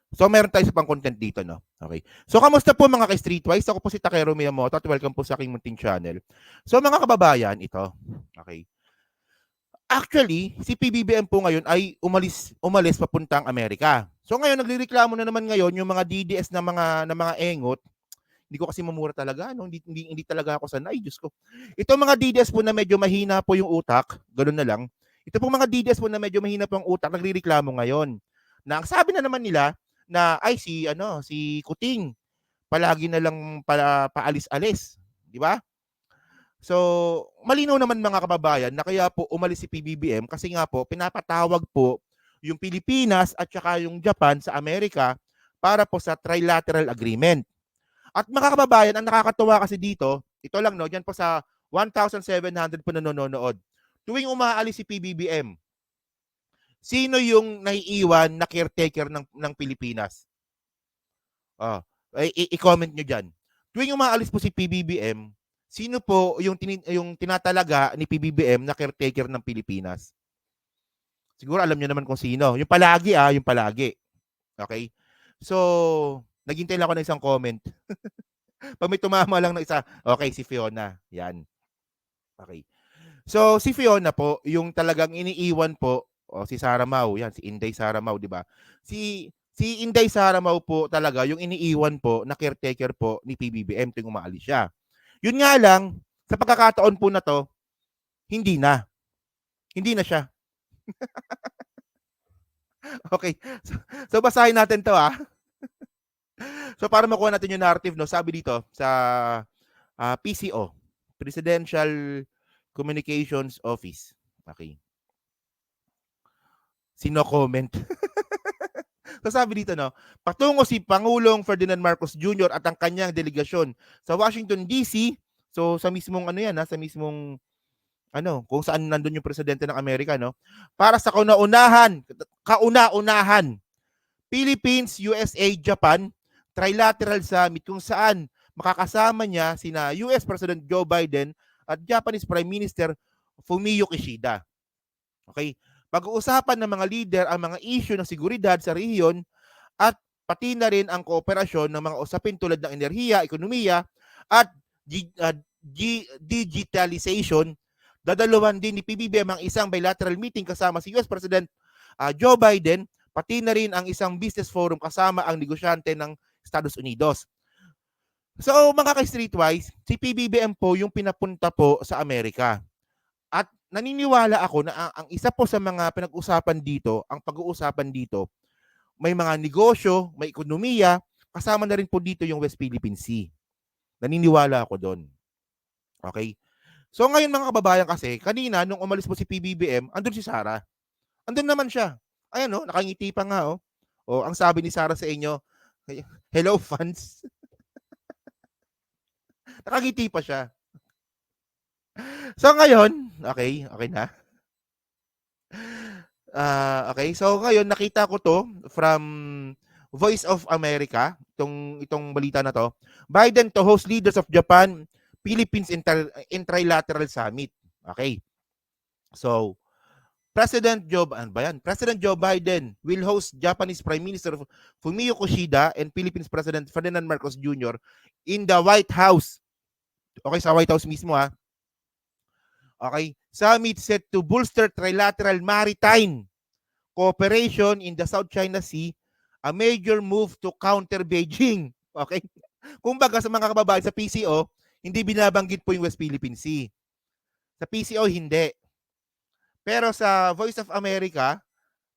So, meron tayo sa pang content dito, no? Okay. So, kamusta po mga ka-Streetwise? Ako po si Takero Miyamoto at welcome po sa aking munting channel. So, mga kababayan, ito. Okay. Actually, si PBBM po ngayon ay umalis papuntang Amerika. So ngayon nagrereklamo na naman ngayon yung mga DDS na mga engot. Hindi ko kasi mamura talaga, no? Hindi talaga ako sanay, Diyos ko. Ito mga DDS po na medyo mahina po yung utak, ganoon na lang. Ito po mga DDS po na medyo mahina po yung utak, nagrereklamo ngayon. Na ang sabi na naman nila na ay si Kuting palagi na lang paalis-alis, di ba? So, malinaw naman mga kababayan na kaya po umalis si PBBM kasi nga po pinapatawag po yung Pilipinas at saka yung Japan sa Amerika para po sa trilateral agreement. At mga kababayan, ang nakakatuwa kasi dito, ito lang no, diyan po sa 1,700 po nanonood. Tuwing umaalis si PBBM, sino yung naiiwan na caretaker ng Pilipinas? Oh, i-comment nyo dyan. Tuwing umaalis po si PBBM, sino po yung tinatalaga ni PBBM na caretaker ng Pilipinas? Siguro alam niyo naman kung sino. Yung palagi yung palagi. Okay? So, naghintay lang ako ng isang comment. Pag may tumama lang ng isa, okay, si Fiona. Yan. Okay. So, si Fiona po, yung talagang iniiwan po, si Sarah Mau, yan, si Inday Sarah Mau, di ba? Si Inday Sarah Mau po talaga, yung iniiwan po na caretaker po ni PBBM tuwing umaalis siya. Yun nga lang, sa pagkakataon po na to, hindi na. Hindi na siya. Okay. So basahin natin to So para makuha natin yung narrative, no, sabi dito sa PCO, Presidential Communications Office. Okay. Sino comment? So sabi dito, no, patungo si Pangulong Ferdinand Marcos Jr. at ang kanyang delegasyon sa Washington DC. So sa mismong sa mismong kung saan nandun yung presidente ng Amerika, no? Para sa kauna-unahan Philippines, USA, Japan trilateral summit kung saan makakasama niya sina US President Joe Biden at Japanese Prime Minister Fumio Kishida. Okay? Pag-uusapan ng mga leader ang mga issue ng seguridad sa rehiyon at pati na rin ang kooperasyon ng mga usapin tulad ng enerhiya, ekonomiya at digitalization. Dadaluhan din ni PBBM ang isang bilateral meeting kasama si US President Joe Biden, pati na rin ang isang business forum kasama ang negosyante ng Estados Unidos. So mga ka-Streetwise, si PBBM po yung pinapunta po sa Amerika. At naniniwala ako na ang isa po sa mga pinag-usapan dito, ang pag-uusapan dito, may mga negosyo, may ekonomiya, kasama na rin po dito yung West Philippine Sea. Naniniwala ako doon. Okay? So ngayon mga kababayan kasi, kanina nung umalis po si PBBM, andun si Sarah. Andun naman siya. Ayan nakangiti pa nga ang sabi ni Sarah sa inyo, hello fans. Nakangiti pa siya. So ngayon, okay na. Okay, so ngayon nakita ko to from Voice of America, itong balita na to. Biden to host leaders of Japan, Philippines in trilateral summit. Okay. So, President Joe Biden will host Japanese Prime Minister Fumio Kishida and Philippines President Ferdinand Marcos Jr. in the White House. Okay, sa White House mismo Okay, summit set to bolster trilateral maritime cooperation in the South China Sea, a major move to counter Beijing. Okay? Kumbaga sa mga kababayan sa PCO, hindi binabanggit po yung West Philippine Sea. Sa PCO, hindi. Pero sa Voice of America,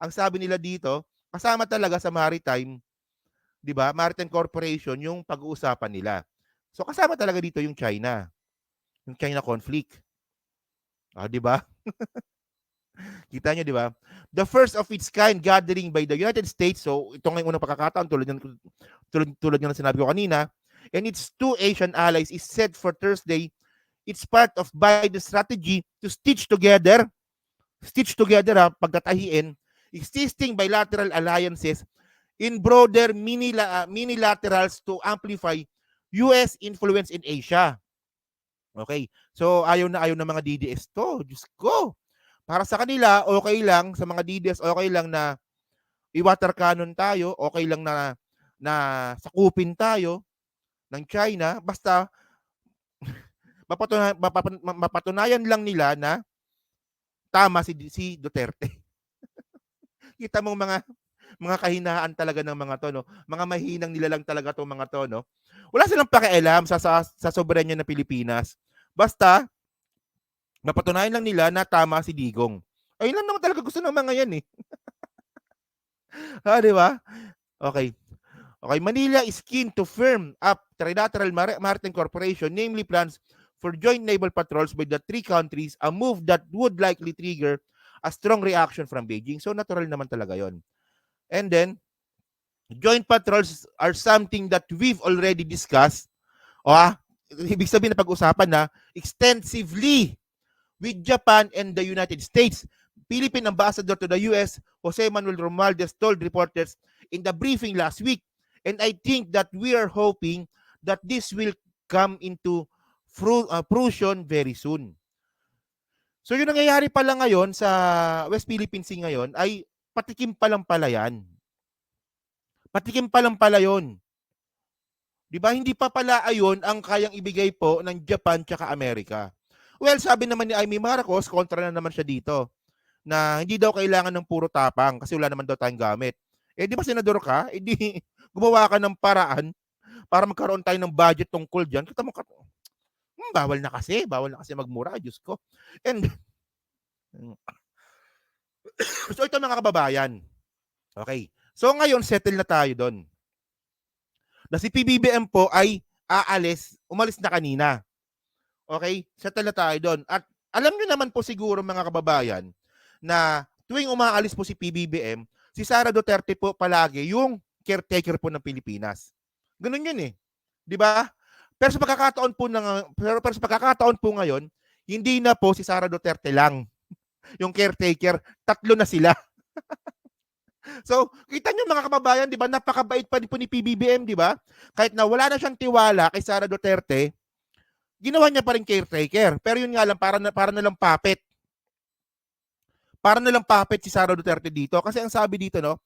ang sabi nila dito, kasama talaga sa maritime, 'di ba? Maritime Corporation yung pag-uusapan nila. So kasama talaga dito yung China. Yung China conflict. 'Di ba? Kita nyo, 'di ba? The first of its kind gathering by the United States. So ito ngayong unang pagkakataon tulad ng sinabi ko kanina. And its two Asian allies is set for Thursday. It's part of Biden's strategy to stitch together pagtatahiin existing bilateral alliances in broader minilaterals to amplify US influence in Asia. Okay. So ayaw na mga DDS to. Diyos ko. Para sa kanila, okay lang. Sa mga DDS, okay lang na i-water cannon tayo, okay lang na sakupin tayo ng China, basta mapatunayan lang nila na tama si Duterte. Kita mong mga kahinaan talaga ng mga to, no? Mga mahinang nilalang talaga tong mga to, no? Wala silang pakialam sa soberanya ng Pilipinas. Basta mapatunayan lang nila na tama si Digong. Ayun lang naman talaga gusto ng mga yan eh. Di ba? Okay. Okay, Manila is keen to firm up Trilateral Maritime Corporation, namely plans for joint naval patrols by the three countries, a move that would likely trigger a strong reaction from Beijing. So natural naman talaga yon. And then, joint patrols are something that we've already discussed. Ibig sabihin na pag-usapan na extensively with Japan and the United States. Philippine Ambassador to the US, Jose Manuel Romualdez, told reporters in the briefing last week. And I think that we are hoping that this will come into fruition very soon. So yung nangyayari pala ngayon sa West Philippine Sea ngayon ay patikim pa lang pala yan. Patikim pa lang pala yun. Di ba? Hindi pa pala ayon ang kayang ibigay po ng Japan tsaka Amerika. Well, sabi naman ni Amy Marcos, kontra na naman siya dito, na hindi daw kailangan ng puro tapang kasi wala naman daw tayong gamit. Eh di ba senador ka? Eh di gumawa ka ng paraan para magkaroon tayo ng budget tungkol dyan. Kita mo, bawal na kasi magmura, Diyos ko. And, so ito mga kababayan. Okay. So ngayon, settle na tayo doon. Na si PBBM po ay umalis na kanina. Okay? Settle na tayo doon. At alam nyo naman po siguro mga kababayan na tuwing umaalis po si PBBM, si Sara Duterte po palagi yung caretaker po ng Pilipinas. Ganun yun eh. Di ba? Pero sa pagkakataon po ngayon, hindi na po si Sara Duterte lang yung caretaker, 3 na sila. So, kita nyo mga kababayan, di ba, napakabait pa po ni PBBM, di ba? Kahit na wala na siyang tiwala kay Sara Duterte, ginawa niya pa rin caretaker. Pero yun nga lang, para na lang puppet. Para na lang puppet si Sara Duterte dito. Kasi ang sabi dito, no,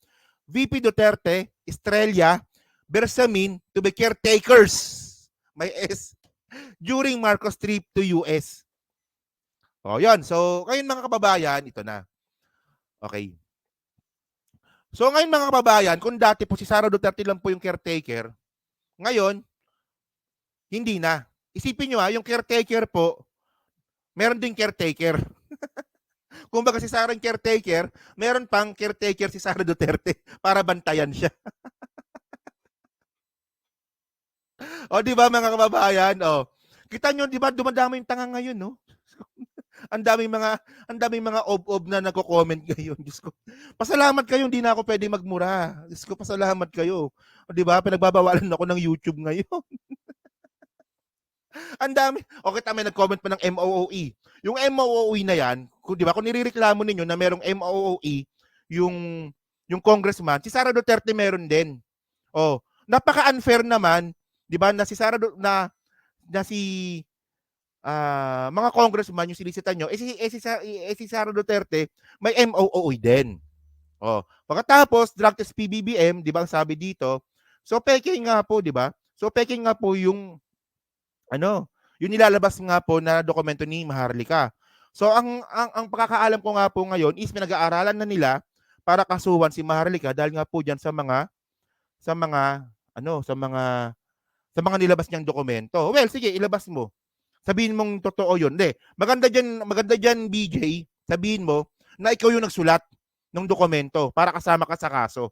VP Duterte, Estrella, Bersamin to be caretakers. May S. During Marcos trip to US. O, yun. So, ngayon mga kababayan, ito na. Okay. So, ngayon mga kababayan, kung dati po si Sara Duterte lang po yung caretaker, ngayon, hindi na. Isipin nyo yung caretaker po, meron din caretaker. Kung baga si Sara yung caretaker, meron pang caretaker si Sara Duterte para bantayan siya. O, di ba mga kababayan? O, kita nyo, di ba, dumadami yung tanga ngayon, no? Ang daming mga ob-ob na nagko-comment ngayon. Diyos ko. Pasalamat kayo, hindi na ako pwede magmura. Diyos ko, pasalamat kayo. O, di ba? Pinagbabawalan ako ng YouTube ngayon. Ang dami. O, kita may nag-comment pa ng MOOE. Yung MOOE na yan, di ba? Kung nirereklamo ninyo na merong MOOE, yung congressman, si Sara Duterte meron din. O, napaka-unfair naman, di ba, na si Sara na si mga congressman yung sinisitan nyo, si Sara Duterte may MOOE din. Pagkatapos, drug test PBBM, di ba ang sabi dito, so peking nga po, di ba? So peking nga po yung yung nilalabas nga po na dokumento ni Maharlika. So ang pagkakaalam ko nga po ngayon is pinag-aaralan na nila para kasuhan si Maharlika dahil nga po diyan sa mga nilabas niyang dokumento. Well, sige, ilabas mo. Sabihin mong totoo yun. Hindi. Maganda dyan, BJ, sabihin mo na ikaw yung nagsulat ng dokumento para kasama ka sa kaso.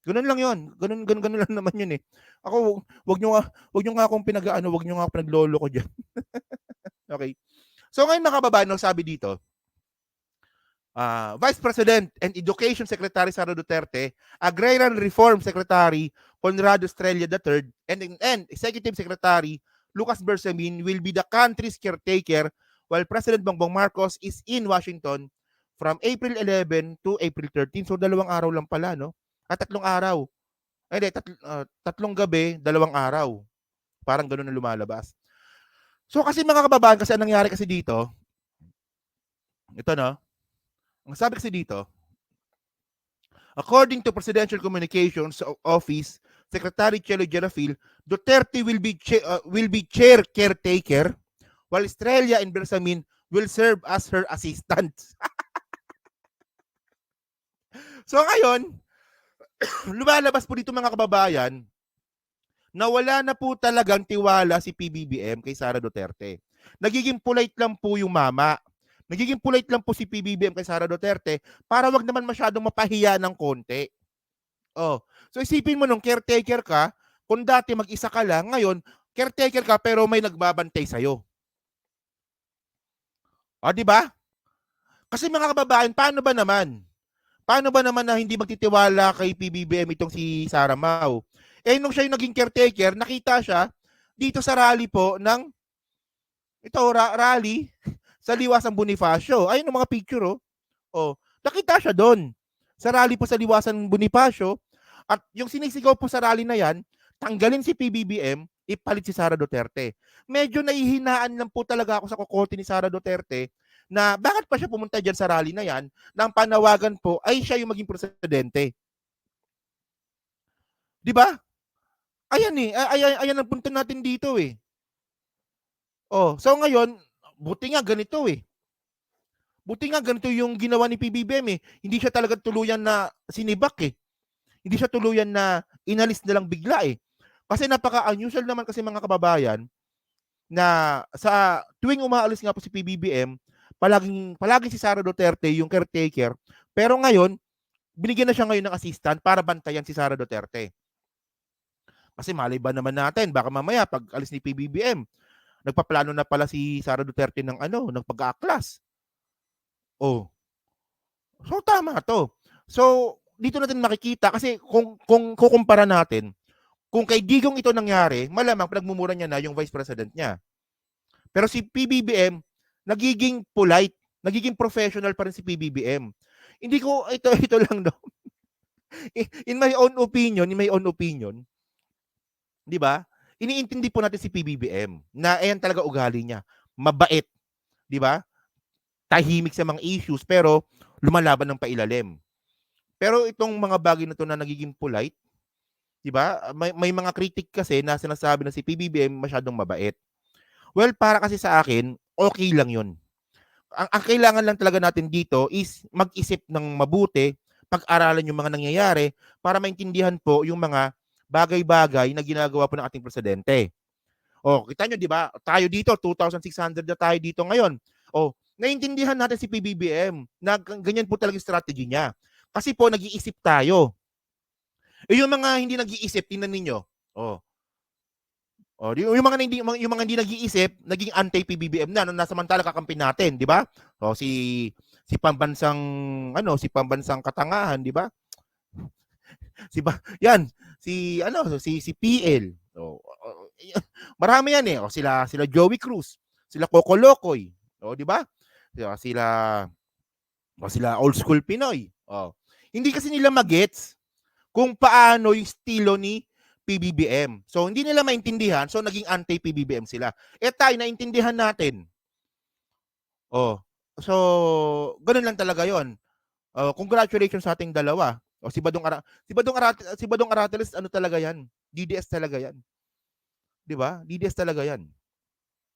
Ganun lang yun. Ganun lang naman yun eh. Ako, wag nyo nga akong wag nyo nga akong pinaglolo ko dyan. Okay. So ngayon mga kababayan, sabi dito, Vice President and Education Secretary Sara Duterte, Agrarian Reform Secretary Conrado Estrella III, and Executive Secretary Lucas Bersamin will be the country's caretaker while President Bongbong Marcos is in Washington from April 11 to April 13. So 2 araw lang pala, no? At 3 araw. Hindi, 3 gabi, 2 araw. Parang gano'n na lumalabas. So kasi mga kababayan, kasi ang nangyari kasi dito, ito no, ang sabi kasi dito, According to Presidential Communications Office Secretary Chelo Jarafil, Duterte will be chair caretaker while Estrella and Bersamin will serve as her assistants. So ngayon, lumalabas po dito mga kababayan na wala na po talagang tiwala si PBBM kay Sara Duterte. Nagiging polite lang po yung mama. Nagiging polite lang po si PBBM kay Sara Duterte para wag naman masyadong mapahiya ng konti. Oh. So isipin mo nung caretaker ka, kung dati mag-isa ka lang, ngayon caretaker ka pero may nagbabantay sa'yo. O, di ba? Kasi mga kababayan, paano ba naman? Paano ba naman na hindi magtitiwala kay PBBM itong si Sara Mau? Eh, nung siya yung naging caretaker, nakita siya dito sa rally po ng rally sa Liwasan Bonifacio. Ayun ang mga picture, oh. Oh, nakita siya doon. Sa rally po sa Liwasan Bonifacio. At yung sinisigaw po sa rally na yan, tanggalin si PBBM, ipalit si Sara Duterte. Medyo nahihinaan lang po talaga ako sa kokote ni Sara Duterte na bakit pa siya pumunta dyan sa rally na yan nang panawagan po ay siya yung maging presidente. Di ba? Ayan eh, ayan ang punto natin dito eh. Oh, so ngayon, buti nga ganito eh. Buti nga ganito yung ginawa ni PBBM eh. Hindi siya talaga tuluyan na sinibak eh. Hindi siya tuluyan na inalis na lang bigla eh. Kasi napaka-unusual naman kasi mga kababayan na sa tuwing umaalis nga po si PBBM, palaging si Sara Duterte yung caretaker. Pero ngayon, binigyan na siya ngayon ng assistant para bantayan si Sara Duterte. Kasi malay ba naman natin, baka mamaya pag alis ni PBBM, nagpaplano na pala si Sara Duterte ng ng pag-aaklas. Oh. So tama to. So dito natin makikita kasi kung kukumpara natin, kung kay Digong ito nangyari, malamang pinagmumura niya na yung vice president niya. Pero si PBBM, nagiging polite, nagiging professional pa rin si PBBM. Hindi ko, ito lang no. In my own opinion, di ba? Iniintindi po natin si PBBM na ayan talaga ugali niya. Mabait, di ba? Tahimik sa mga issues pero lumalaban ng pailalim. Pero itong mga bagay na to na nagiging polite, di ba? May mga critic kasi na sinasabi na si PBBM masyadong mabait. Well, para kasi sa akin, okay lang 'yun. Ang kailangan lang talaga natin dito is mag-isip ng mabuti, pag-aralan yung mga nangyayari para maintindihan po yung mga bagay-bagay na ginagawa po ng ating presidente. Oh, kita nyo, di ba? Tayo dito, 2,600 na tayo dito ngayon. Oh, naiintindihan natin si PBBM na ganyan po talaga yung strategy niya. Kasi po, nag-iisip tayo. Eh, yung mga hindi nag-iisip, tingnan ninyo. Oh, oh, yung mga hindi nag-iisip, naging anti-PBBM na nung nasamantala kakampi natin, di ba? Oh, si pambansang katangahan, di ba? Si PL. Oh, marami yan eh. O sila Joey Cruz, sila Coco Locoy. O di ba? Sila old school Pinoy. O. Hindi kasi nila magets kung paano yung estilo ni PBBM. So hindi nila maintindihan, so naging anti-PBBM sila. Eh tayo naintindihan natin. Oh. So ganun lang talaga 'yon. Congratulations sa ating dalawa. O si Badong Aratiles ano talaga 'yan? DDS talaga 'yan. 'Di ba? DDS talaga 'yan.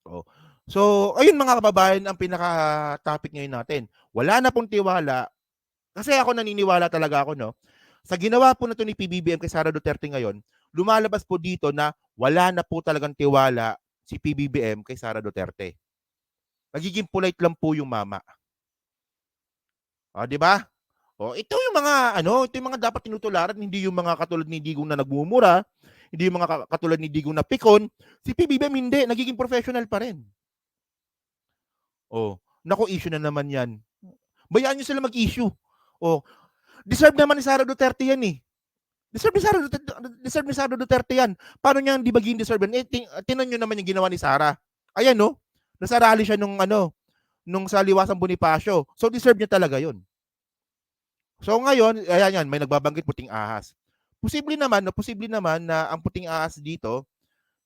Oh. So, ayun mga kababayan ang pinaka-topic ngayon natin. Wala na pong tiwala. Kasi ako naniniwala talaga ako, no? Sa ginawa po na to ni PBBM kay Sara Duterte ngayon, lumalabas po dito na wala na po talagang tiwala si PBBM kay Sara Duterte. Nagiging polite lang po yung mama. O, di ba? O, ito yung mga dapat tinutularan, hindi yung mga katulad ni Digong na nagmumura, hindi yung mga katulad ni Digong na pikon. Si PBBM hindi, nagiging professional pa rin. Oh, naku, issue na naman yan. Bayaan nyo sila mag-issue. Oh, deserve naman ni Sara Duterte yan eh. Deserve ni Sara Duterte yan. Paano niya hindi maging deserve yan? Tinan nyo naman yung ginawa ni Sara. Ayan no, nasa rally siya nung sa Liwasan Bonifacio. So deserve niya talaga yun. So ngayon, ayan yan, may nagbabanggit puting ahas. Posible naman na ang puting ahas dito,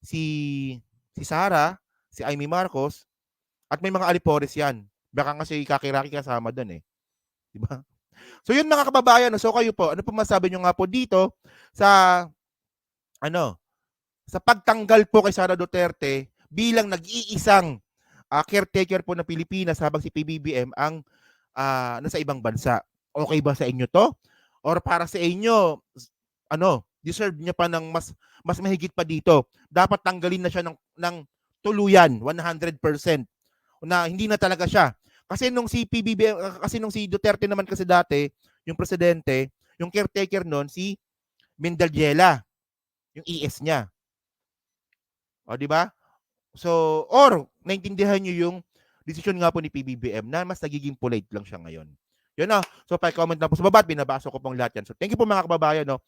si Sara, si Amy Marcos, at may mga alipores yan. Baka kasi Kakiraki kasama doon eh. Di ba? So yun mga kababayan, no? So kayo po, ano po masabi nyo nga po dito sa ano, sa pagtanggal po kay Sara Duterte bilang nag-iisang caretaker po ng Pilipinas habang si PBBM ang nasa ibang bansa. Okay ba sa inyo to? Or para sa inyo, deserve niya pa ng mas mahigit pa dito. Dapat tanggalin na siya ng tuluyan, 100%. Na hindi na talaga siya. Kasi nung si PBBM, kasi nung si Duterte naman kasi dati, yung presidente, yung caretaker noon si Mendaldela, yung ES niya. O, di ba? So, or naintindihan niyo yung desisyon nga po ni PBBM na mas nagiging polite lang siya ngayon. Yun na. So, pa-comment na po sa baba at binabasa ko pong lahat yan. So, thank you po mga kababayan. No?